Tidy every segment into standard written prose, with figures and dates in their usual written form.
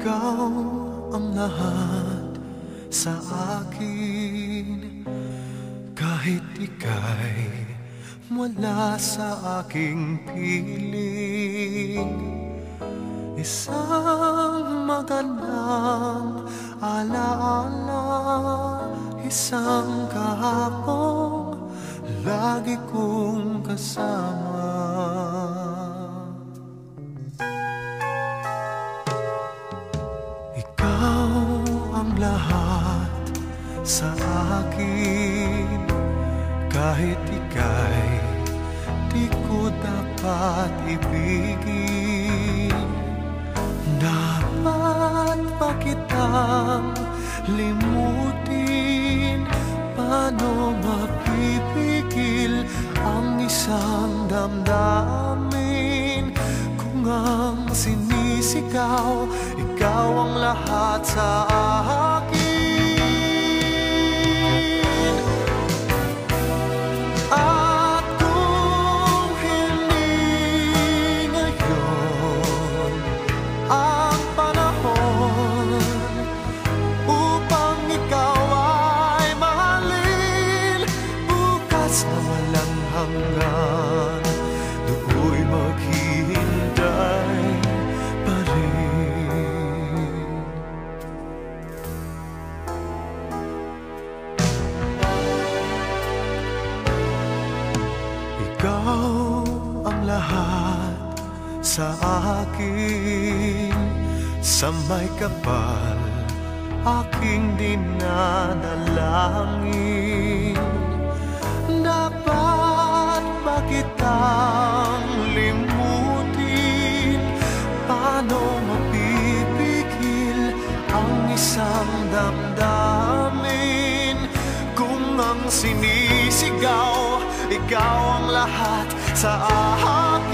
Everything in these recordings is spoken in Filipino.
Ikaw ang lahat sa akin, kahit ika'y wala sa aking piling. Isang magandang alaala, isang kahapong lagi kong kasama. Ikaw ang lahat sa akin, kahit ika'y di ko dapat ibigin. Dapat pa kitang limutin, paano mapipigil ang isang damdamin? Kung ang sinisigaw, ikaw ang lahat sa akin. At kung hindi ngayon ang panahon upang ikaw ay mahalin, bukas na walang hanggan, do'y maghihintay pa rin. Ikaw ang lahat sa akin, sa may kapal aking dinadalangin. Dapat ba kitang limutin? Paano mapipigil ang isang damdamin? Kung ang sinisigaw, ikaw ang lahat sa akin.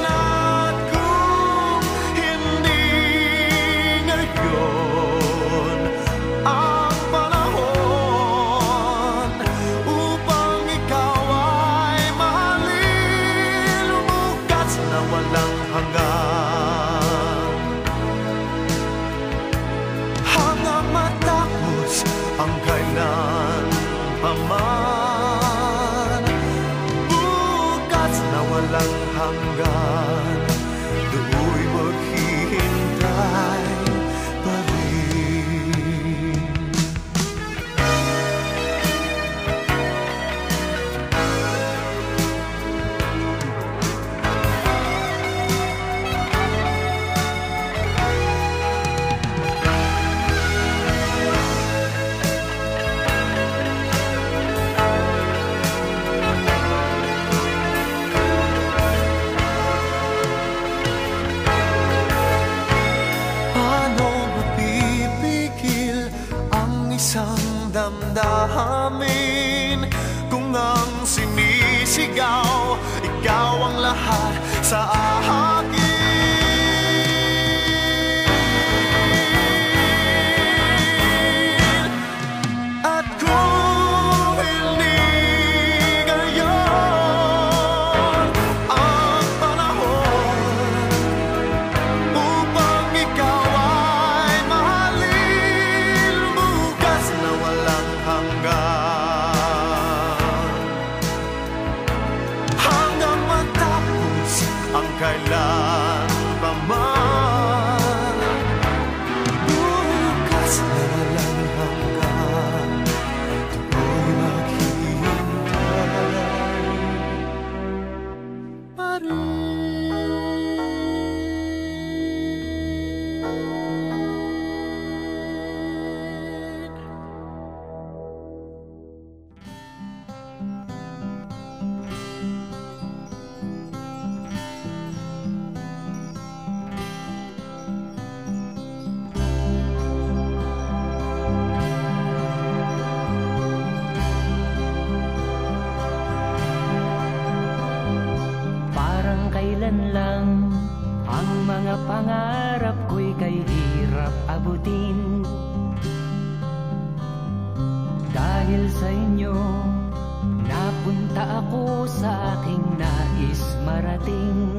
At kung hindi ngayon ang panahon upang ikaw ay mahalin, bukas na walang hanggan, hanggang matapos ang kailan paman. Bukas na walang hanggan, do'y maghihintay pa rin. Damdamin kung ang sinisigaw, ikaw ang lahat sa akin. At kung hindi ngayon ang panahon upang ikaw ay mahalin, bukas na walang hanggan, hanggang matapos ang kailan paman. Bukas na walang hanggan, do'y maghihintay pa rin. Kailan lang ang mga pangarap ko'y kay hirap abutin. Dahil sa inyo, napunta Pupunta ako sa aking nais marating.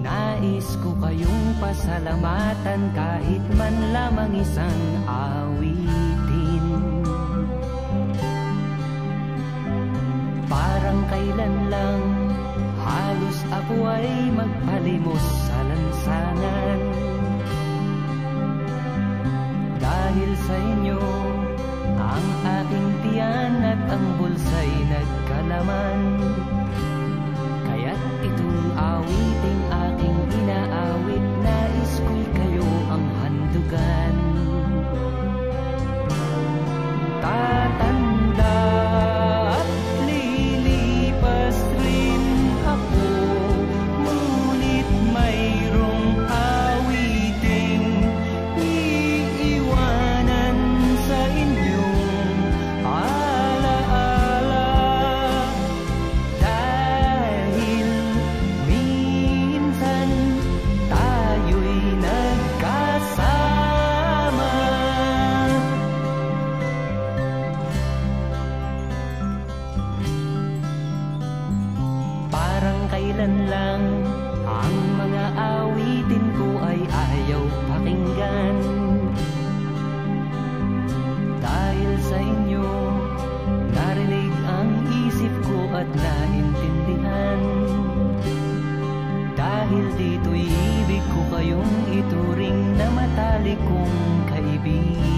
Nais ko kayong pasalamatan kahit man lamang isang awitin. Parang kailan lang halos ako ay magpalimos sa lansangan. Dahil sa inyo ang aking tiyan at ang bulsa'y nagkalaman. Kaya't itong awiting aking inaawit, nais ko'y kayo ang handugan. Tatanda at lilipas rin ako, ngunit mayroong awiting iiwanan sa inyong alaala. Dahil minsan tayo'y nagkasama. Parang kailan lang ang mga awitin ko ay ayaw pakinggan. Dahil sa inyo narinig ang isip ko at naintindihan. Dahil dito'y ibig ko kayong ituring na matalik kong kaibigan.